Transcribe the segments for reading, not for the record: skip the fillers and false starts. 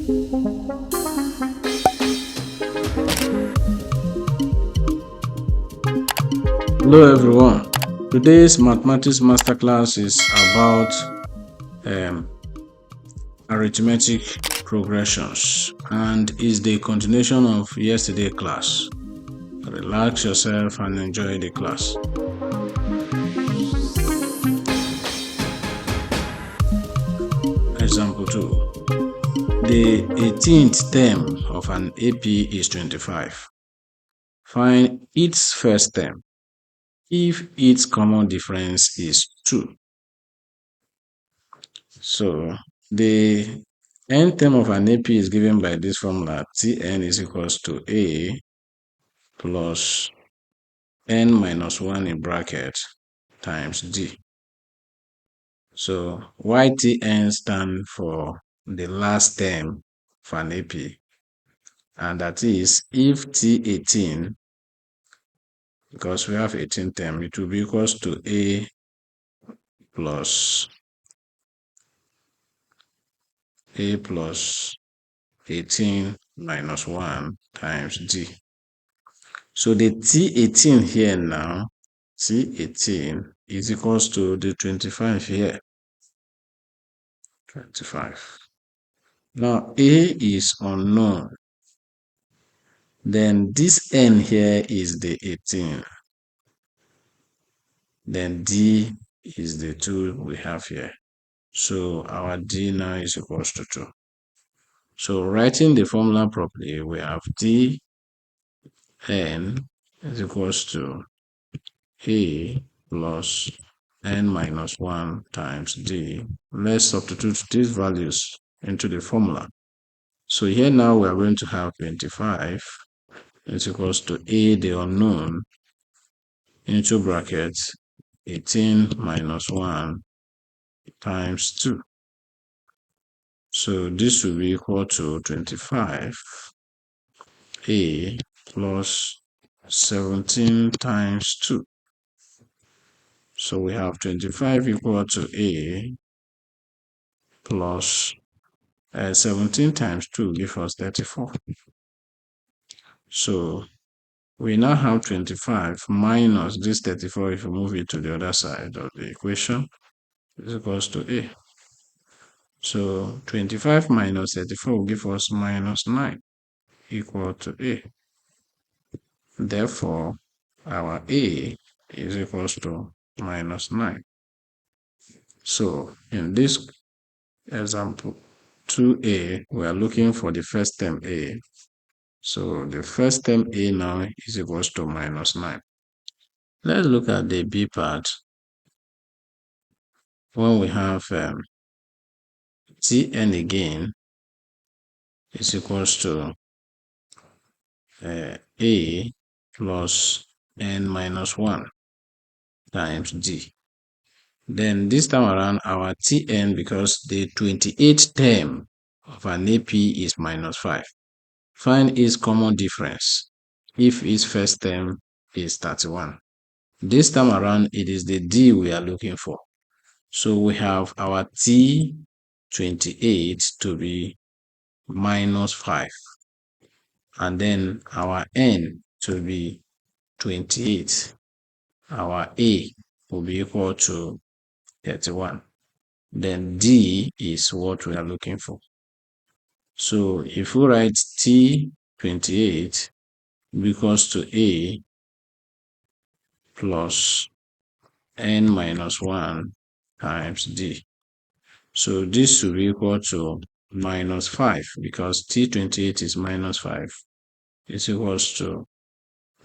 Hello everyone. Today's mathematics masterclass is about arithmetic progressions and is the continuation of yesterday's class. Relax yourself and enjoy the class. Example 2. The 18th term of an AP is 25. Find its first term if its common difference is 2. So the n term of an AP is given by this formula. Tn is equals to A plus n minus 1 in bracket times D. So YTN stand for the last term of an AP. And that is if T18, because we have 18 term, it will be equals to A plus 18 minus 1 times D. So the T18 here now, T18 is equals to the 25 here. 25. Now A is unknown. Then this N here is the 18. Then D is the 2 we have here. So our D now is equals to 2. So writing the formula properly, we have D N is equals to A plus n minus 1 times D. Let's substitute these values into the formula. So here now we are going to have 25 is equals to A, the unknown, into brackets 18 minus 1 times 2. So this will be equal to 25 A plus 17 times 2. So we have 25 equal to A plus 17 times 2 gives us 34. So we now have 25 minus this 34 if we move it to the other side of the equation is equals to A. So 25 minus 34 will give us minus 9 equal to A. Therefore, our A is equals to minus 9. So in this example 2A, we are looking for the first term A. So the first term A now is equals to minus 9. Let's look at the B part. When we have Tn again is equals to A plus n minus 1 times D. Then this time around, our Tn, because the 28th term of an AP is minus 5. Find its common difference if its first term is 31. This time around, it is the D we are looking for. So we have our T28 to be minus 5. And then our N to be 28. Our A will be equal to 31. Then D is what we are looking for. So if we write T28 equals to A plus n minus 1 times D. So this will be equal to minus 5 because T28 is minus 5. It's equals to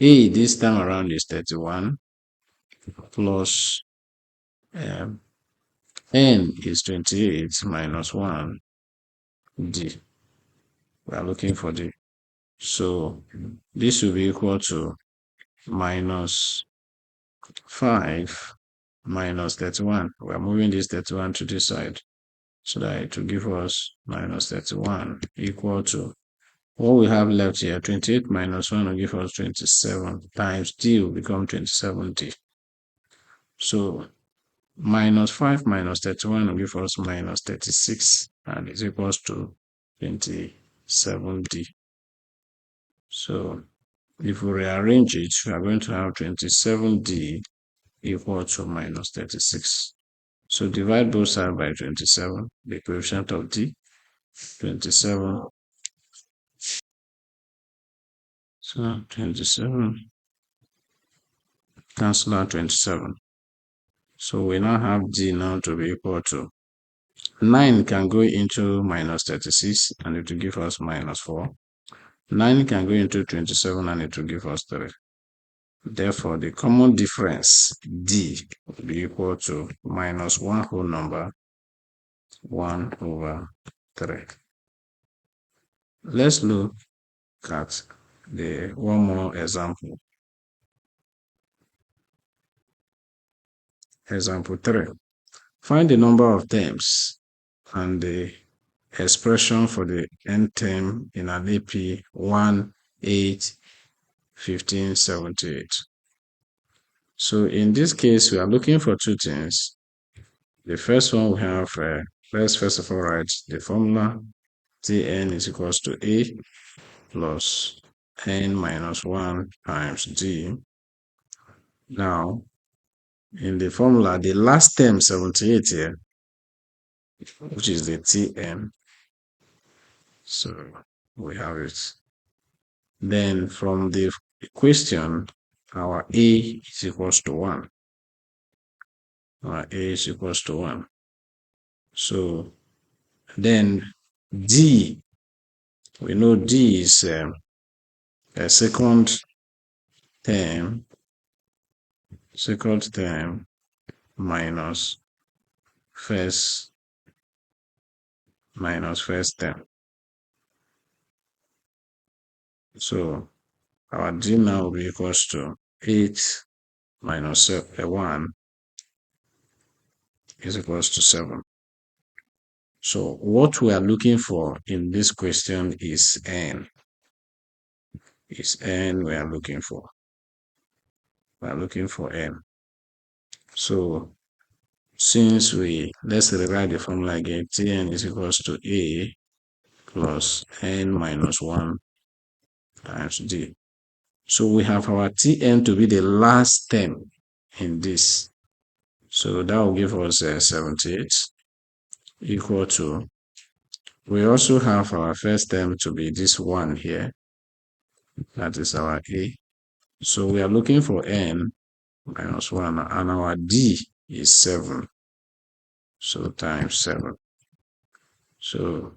A this time around is 31 plus N is 28 minus 1 D. We are looking for D. So this will be equal to minus 5 minus 31. We are moving this 31 to this side so that it will give us minus 31 equal to what we have left here. 28 minus 1 will give us 27 times D will become 27D. So minus 5 minus 31 will give us minus 36 and is equals to 27d. So if we rearrange it, we are going to have 27d equal to minus 36. So divide both sides by 27, the coefficient of d, 27. So 27, cancel out 27. So we now have d now to be equal to 9 can go into minus 36 and it will give us minus 4. 9 can go into 27 and it will give us 3. Therefore, the common difference d will be equal to minus 1 whole number 1/3. Let's look at the one more example. Example 3. Find the number of terms and the expression for the nth term in an AP 1, 8, 15, 78. So in this case, we are looking for two things. The first one we have, let's first of all write the formula. Tn is equals to A plus n minus 1 times d. Now, in the formula, the last term 78 here, which is the Tn. So we have it. Then from the question, our A is equals to 1. Our A is equals to 1. So then D, we know D is a second term minus first term. So our D now will be equals to 8 minus 1 is equals to 7. So what we are looking for in this question is n. Is n we are looking for. We are looking for n. So since let's rewrite the formula again, Tn is equals to A plus n minus 1 times d. So we have our Tn to be the last term in this. So that will give us 78 equal to, we also have our first term to be this 1 here. That is our A. So we are looking for n minus 1 and our d is 7. So times 7. So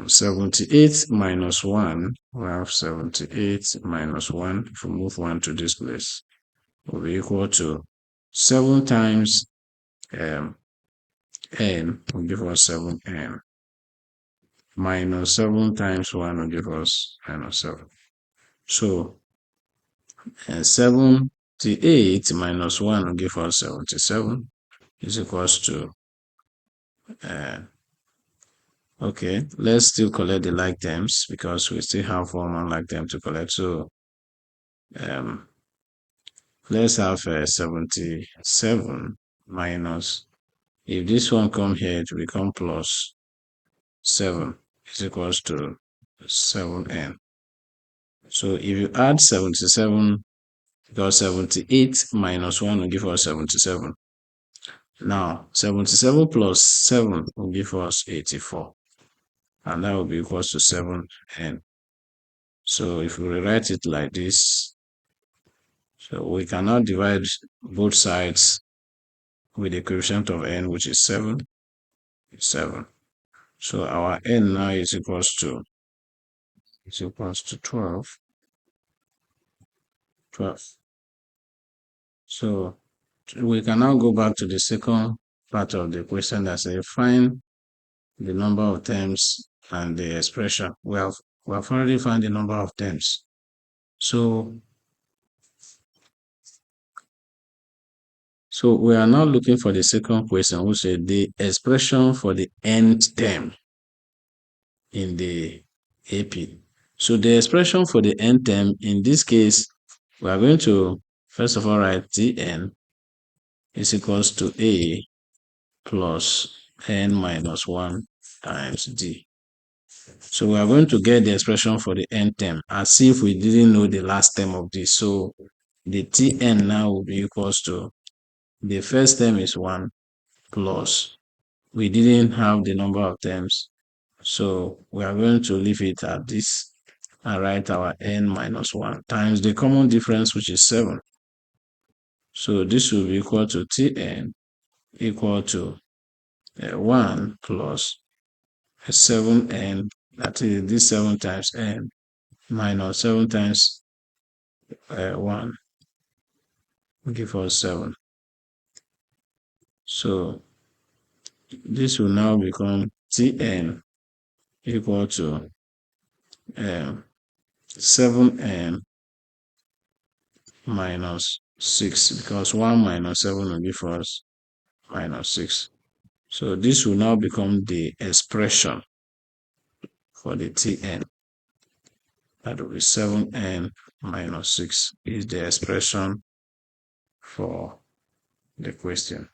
78 minus 1, we have 78 minus 1. If we move 1 to this place, will be equal to 7 times n will give us 7n. Minus 7 times 1 will give us minus 7. So 78 minus 1 will give us 77 is equals to okay, let's still collect the like terms because we still have one more like term to collect. So let's have 77 minus, if this one come here, it will become plus 7 is equals to 7n. So if you add 77, because 78 minus 1 will give us 77. Now, 77 plus 7 will give us 84. And that will be equals to 7n. So if we rewrite it like this, so we cannot divide both sides with the coefficient of n, which is 7. So our n now is equals to 12. So we can now go back to the second part of the question that says find the number of terms and the expression. We have already found the number of terms. So we are now looking for the second question, which is the expression for the nth term in the AP. So the expression for the nth term, in this case, we are going to, first of all, write Tn is equals to A plus n minus 1 times d. So we are going to get the expression for the n term as if we didn't know the last term of this. So the Tn now will be equals to the first term is 1 plus we didn't have the number of terms. So we are going to leave it at this and write our n minus 1 times the common difference, which is 7. So this will be equal to Tn equal to 1 plus 7n, that is this 7 times n minus 7 times 1 give us 7. So this will now become Tn equal to 7n minus 6, because 1 minus 7 will give us minus 6. So this will now become the expression for the Tn. That will be 7n minus 6 is the expression for the question.